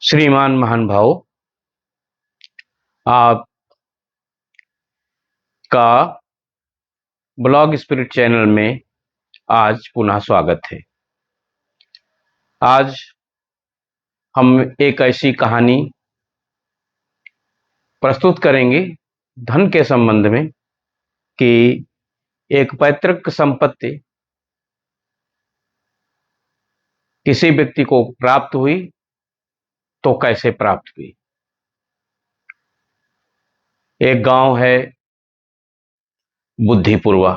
श्रीमान महान भाव, आपका ब्लॉग स्पिरिट चैनल में आज पुनः स्वागत है। आज हम एक ऐसी कहानी प्रस्तुत करेंगे धन के संबंध में कि एक पैतृक संपत्ति किसी व्यक्ति को प्राप्त हुई तो कैसे प्राप्त हुई। एक गांव है बुद्धिपुरवा।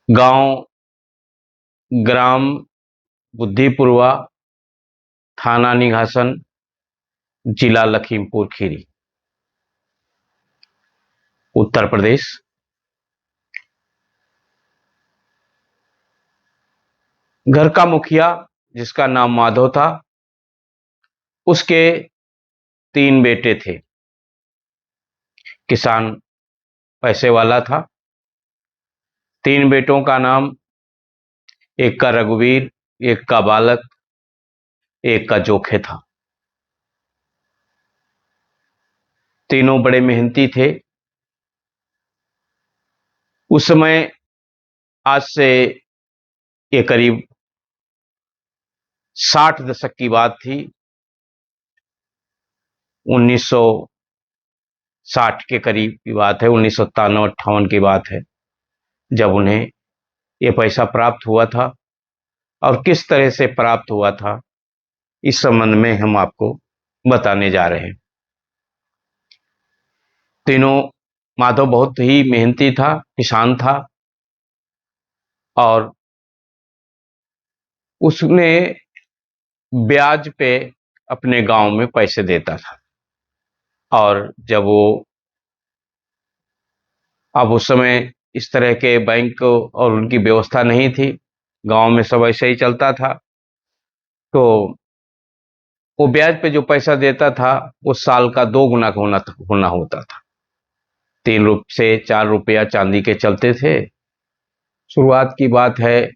गांव ग्राम बुद्धिपुरवा, थाना निघासन, जिला लखीमपुर खीरी, उत्तर प्रदेश। घर का मुखिया, जिसका नाम माधव था, उसके 3 बेटे थे। किसान पैसे वाला था। 3 बेटों का नाम, एक का रघुवीर, एक का बालक, एक का जोखे था। तीनों बड़े मेहनती थे। उस समय, आज से ये करीब 60 दशक की बात थी। 1960 के करीब की बात है, 1997-58 की बात है, जब उन्हें ये पैसा प्राप्त हुआ था। और किस तरह से प्राप्त हुआ था, इस संबंध में हम आपको बताने जा रहे हैं। तीनों, माधव बहुत ही मेहनती था, किसान था, और उसने ब्याज पे अपने गांव में पैसे देता था। और जब वो, अब उस समय इस तरह के बैंक और उनकी व्यवस्था नहीं थी, गांव में सब ऐसे ही चलता था, तो वो ब्याज पे जो पैसा देता था वो साल का 2 गुना होना होता था। 3 से 4 रुपया चांदी के चलते थे। शुरुआत की बात है,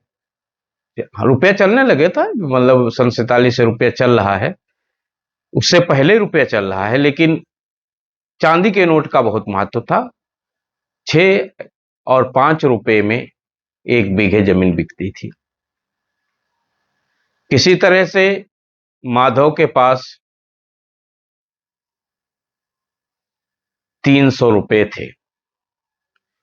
रुपया चलने लगे था, मतलब सन 47 से रुपया चल रहा है। उससे पहले रुपया चल रहा है, लेकिन चांदी के नोट का बहुत महत्व था। 6 और 5 रुपए में 1 बीघे जमीन बिकती थी। किसी तरह से माधव के पास 300 रुपए थे।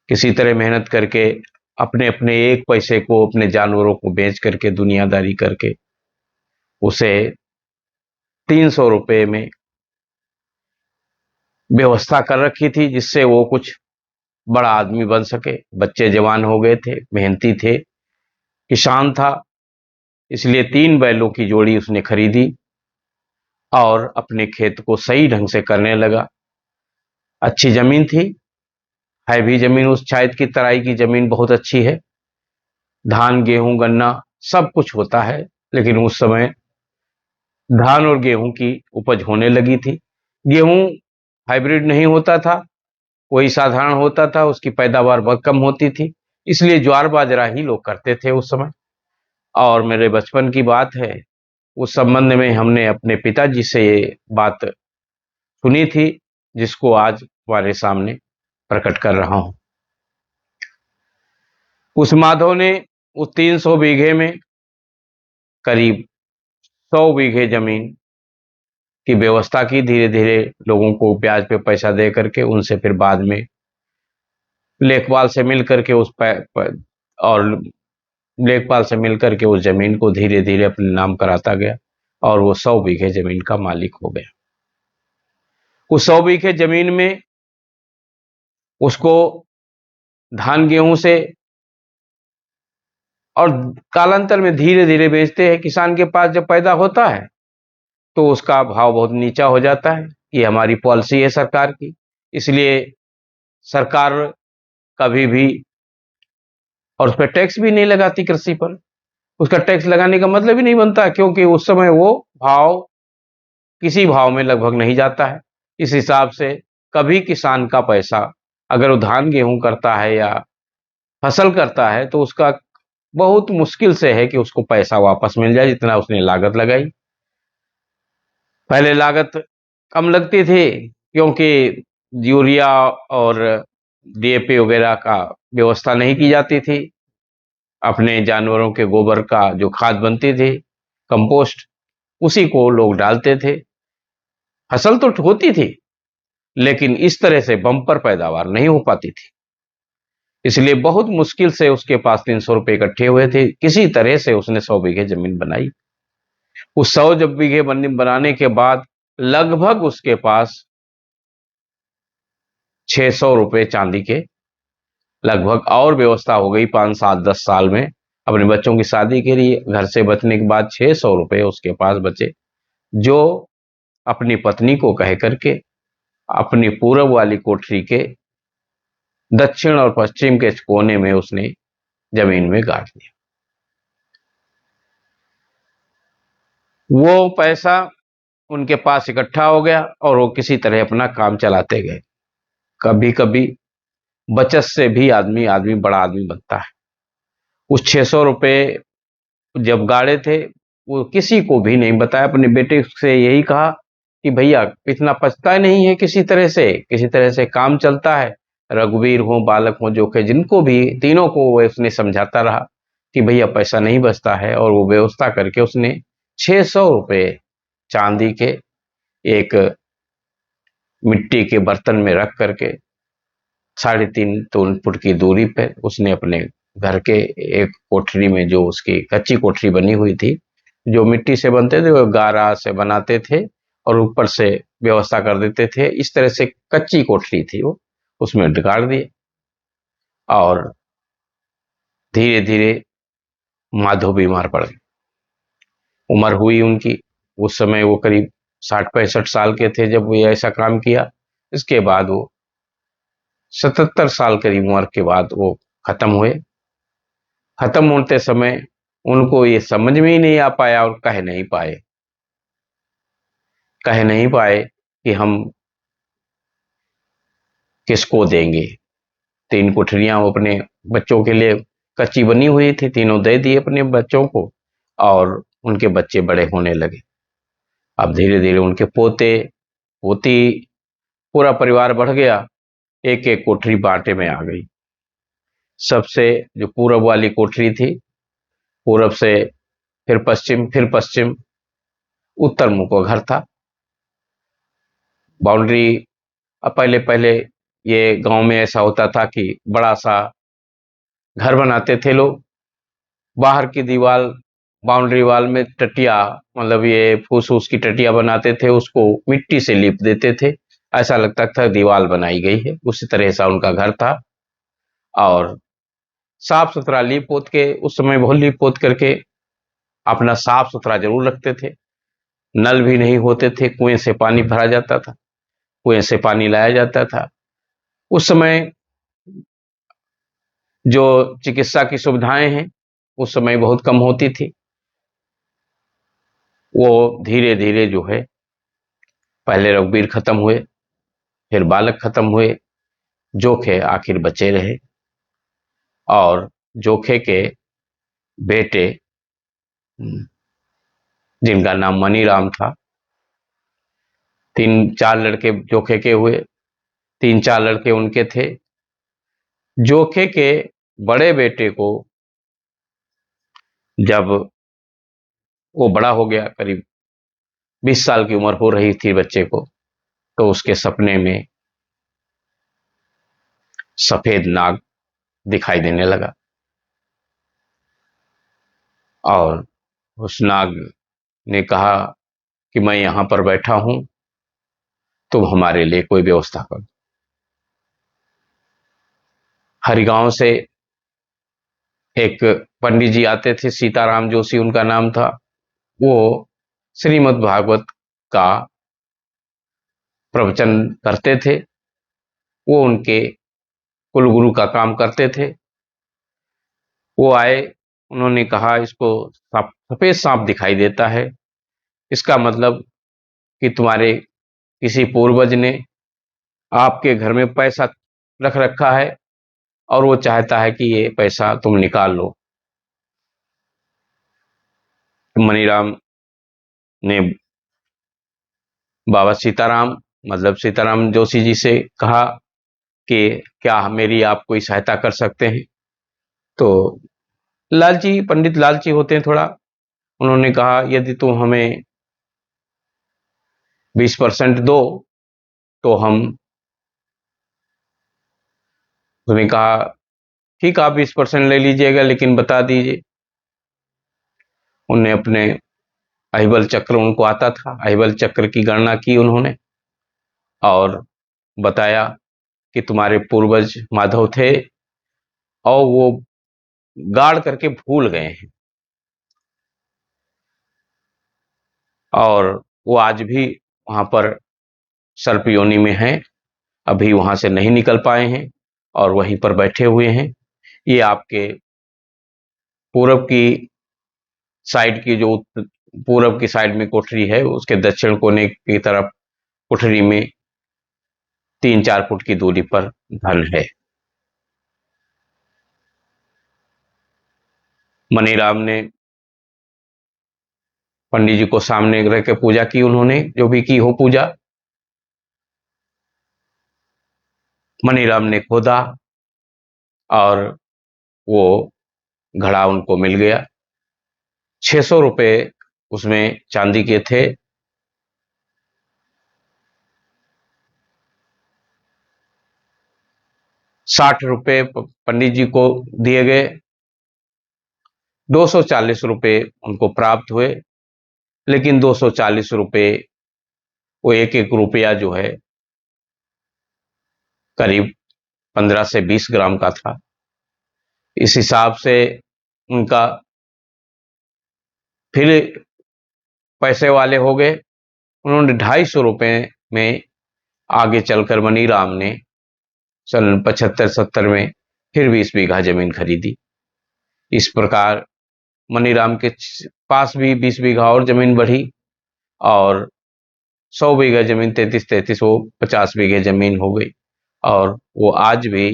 किसी तरह मेहनत करके अपने अपने 1 पैसे को, अपने जानवरों को बेच करके, दुनियादारी करके, उसे 300 रुपए में व्यवस्था कर रखी थी, जिससे वो कुछ बड़ा आदमी बन सके। बच्चे जवान हो गए थे, मेहनती थे, किसान था, इसलिए 3 बैलों की जोड़ी उसने खरीदी और अपने खेत को सही ढंग से करने लगा। अच्छी जमीन थी, है भी जमीन, उस शायद की तराई की जमीन बहुत अच्छी है। धान, गेहूं, गन्ना सब कुछ होता है, लेकिन उस समय धान और गेहूं की उपज होने लगी थी। गेहूं हाइब्रिड नहीं होता था, वही साधारण होता था, उसकी पैदावार बहुत कम होती थी, इसलिए ज्वार बाजरा ही लोग करते थे उस समय। और मेरे बचपन की बात है, उस संबंध में हमने अपने पिताजी से ये बात सुनी थी, जिसको आज हमारे सामने प्रकट कर रहा हूं। उस माधव ने उस 300 बीघे में करीब 100 बीघे जमीन की व्यवस्था की। धीरे धीरे लोगों को ब्याज पे पैसा दे करके, उनसे फिर बाद में लेखपाल से मिल करके और लेखपाल से मिल करके उस जमीन को धीरे धीरे अपने नाम कराता गया, और वो 100 बीघे जमीन का मालिक हो गया। उस 100 बीघे जमीन में उसको धान गेहूं से, और कालांतर में धीरे धीरे बेचते हैं। किसान के पास जब पैदा होता है तो उसका भाव बहुत नीचा हो जाता है। ये हमारी पॉलिसी है सरकार की, इसलिए सरकार कभी भी, और उस पर टैक्स भी नहीं लगाती कृषि पर। उसका टैक्स लगाने का मतलब ही नहीं बनता, क्योंकि उस समय वो भाव किसी भाव में लगभग नहीं जाता है। इस हिसाब से कभी किसान का पैसा, अगर वो धान गेहूं करता है या फसल करता है, तो उसका बहुत मुश्किल से है कि उसको पैसा वापस मिल जाए जितना उसने लागत लगाई। पहले लागत कम लगती थी क्योंकि यूरिया और डीएपी वगैरह का व्यवस्था नहीं की जाती थी। अपने जानवरों के गोबर का जो खाद बनती थी, कंपोस्ट, उसी को लोग डालते थे। फसल तो होती थी लेकिन इस तरह से बम्पर पैदावार नहीं हो पाती थी। इसलिए बहुत मुश्किल से उसके पास 300 रुपए इकट्ठे हुए थे। किसी तरह से उसने 100 बीघे जमीन बनाई। उस 100 जब बीघे बनाने के बाद लगभग उसके पास 600 रुपए चांदी के लगभग और व्यवस्था हो गई 5 7 10 साल में। अपने बच्चों की शादी के लिए घर से बचने के बाद 600 रुपए उसके पास बचे, जो अपनी पत्नी को कह करके अपनी पूरब वाली कोठरी के दक्षिण और पश्चिम के कोने में उसने जमीन में गाड़ दिया। वो पैसा उनके पास इकट्ठा हो गया और वो किसी तरह अपना काम चलाते गए। कभी कभी बचत से भी आदमी आदमी बड़ा आदमी बनता है। उस 600 रुपए जब गाड़े थे, वो किसी को भी नहीं बताया। अपने बेटे से यही कहा कि भैया इतना पछता नहीं है, किसी तरह से काम चलता है। रघुवीर हो, बालक हो, जोखे, जिनको भी, तीनों को वो उसने समझाता रहा कि भैया पैसा नहीं बचता है। और वो व्यवस्था करके उसने 600 रुपए चांदी के एक मिट्टी के बर्तन में रख करके 3.5 फुट की दूरी पर उसने अपने घर के एक कोठरी में, जो उसकी कच्ची कोठरी बनी हुई थी, जो मिट्टी से बनते थे वो गारा से बनाते थे और ऊपर से व्यवस्था कर देते थे। इस तरह से कच्ची कोठरी थी वो, उसमें गाड़ दिए। और धीरे धीरे माधो बीमार पड़ गए। उम्र हुई उनकी, उस समय वो करीब 60 65 साल के थे जब वो ऐसा काम किया। इसके बाद वो 77 साल करीब उम्र के बाद वो खत्म हुए। खत्म होते समय उनको ये समझ में ही नहीं आ पाया और कह नहीं पाए कि हम किसको देंगे। 3 कोठरियां वो अपने बच्चों के लिए कच्ची बनी हुई थी, तीनों दे दिए अपने बच्चों को और उनके बच्चे बड़े होने लगे। अब धीरे धीरे उनके पोते पोती, पूरा परिवार बढ़ गया। एक एक कोठरी बांटे में आ गई। सबसे जो पूरब वाली कोठरी थी, पूरब से फिर पश्चिम, उत्तर मुख का घर था। बाउंड्री, अब पहले पहले ये गांव में ऐसा होता था कि बड़ा सा घर बनाते थे लोग। बाहर की दीवार, बाउंड्री वाल में टटिया, मतलब ये फूस फूस की टटिया बनाते थे, उसको मिट्टी से लीप देते थे। ऐसा लगता था दीवार बनाई गई है, उसी तरह सा उनका घर था। और साफ सुथरा लीप पोत के, उस समय बहुत लीप पोत करके अपना साफ सुथरा जरूर रखते थे। नल भी नहीं होते थे, कुएं से पानी भरा जाता था, कुएं से पानी लाया जाता था। उस समय जो चिकित्सा की सुविधाएं हैं उस समय बहुत कम होती थी। वो धीरे धीरे जो है, पहले रघुवीर खत्म हुए, फिर बालक खत्म हुए, जोखे आखिर बचे रहे। और जोखे के बेटे, जिनका नाम मनीराम था, 3 4 लड़के जोखे के हुए, 3 4 लड़के उनके थे। जोखे के बड़े बेटे को जब वो बड़ा हो गया, करीब 20 साल की उम्र हो रही थी बच्चे को, तो उसके सपने में सफेद नाग दिखाई देने लगा। और उस नाग ने कहा कि मैं यहां पर बैठा हूं, तुम हमारे लिए कोई व्यवस्था करो। हरिगांव से एक पंडित जी आते थे, सीताराम जोशी उनका नाम था। वो श्रीमद् भागवत का प्रवचन करते थे, वो उनके कुलगुरु का काम करते थे। वो आए, उन्होंने कहा इसको सफेद सांप दिखाई देता है, इसका मतलब कि तुम्हारे किसी पूर्वज ने आपके घर में पैसा रख रखा है और वो चाहता है कि ये पैसा तुम निकाल लो। मनीराम ने बाबा सीताराम मतलब सीताराम जोशी जी से कहा कि क्या मेरी आप कोई सहायता कर सकते हैं। तो लालची, पंडित लालची होते हैं थोड़ा। उन्होंने कहा यदि तुम हमें 20% दो तो हम, उसने कहा ठीक, आप 20% ले लीजिएगा, लेकिन बता दीजिए। उन्हें अपने अहिबल चक्र, उनको आता था, अहिबल चक्र की गणना की उन्होंने और बताया कि तुम्हारे पूर्वज माधव थे और वो गाड़ करके भूल गए हैं, और वो आज भी वहां पर सर्प योनि में हैं, अभी वहां से नहीं निकल पाए हैं और वहीं पर बैठे हुए हैं। ये आपके पूरब की साइड की जो पूरब की साइड में कोठरी है, उसके दक्षिण कोने की तरफ कोठरी में 3-4 फुट की दूरी पर धन है। मनीराम ने पंडित जी को सामने रख के पूजा की, उन्होंने जो भी की हो पूजा। मनीराम ने खोदा और वो घड़ा उनको मिल गया। 600 रुपए उसमें चांदी के थे। 60 रुपए पंडित जी को दिए गए। 240 रुपए उनको प्राप्त हुए, लेकिन 240 रुपए, वो एक एक रुपया जो है करीब 15 से 20 ग्राम का था। इस हिसाब से उनका फिर पैसे वाले हो गए। उन्होंने 250 में आगे चलकर मनीराम ने सन 75-70 में फिर 20 बीघा जमीन खरीदी। इस प्रकार मनीराम के पास भी 20 बीघा और जमीन बढ़ी और 100 बीघा जमीन, 33 वो 50 बीघे जमीन हो गई। और वो आज भी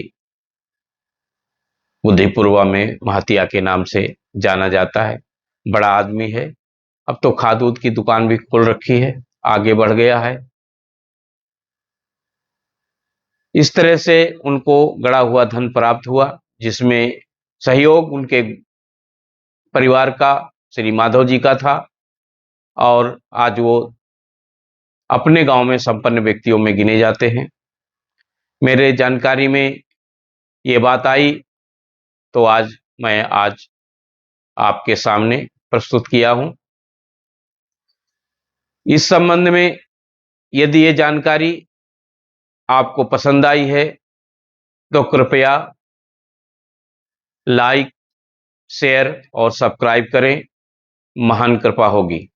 बुद्धिपूर्वा में महातिया के नाम से जाना जाता है। बड़ा आदमी है। अब तो खाद दूध की दुकान भी खोल रखी है, आगे बढ़ गया है। इस तरह से उनको गड़ा हुआ धन प्राप्त हुआ, जिसमें सहयोग उनके परिवार का, श्री माधव जी का था, और आज वो अपने गांव में संपन्न व्यक्तियों में गिने जाते हैं। मेरे जानकारी में ये बात आई तो मैं आज आपके सामने प्रस्तुत किया हूं। इस संबंध में यदि ये जानकारी आपको पसंद आई है तो कृपया लाइक, शेयर और सब्सक्राइब करें। महान कृपा होगी।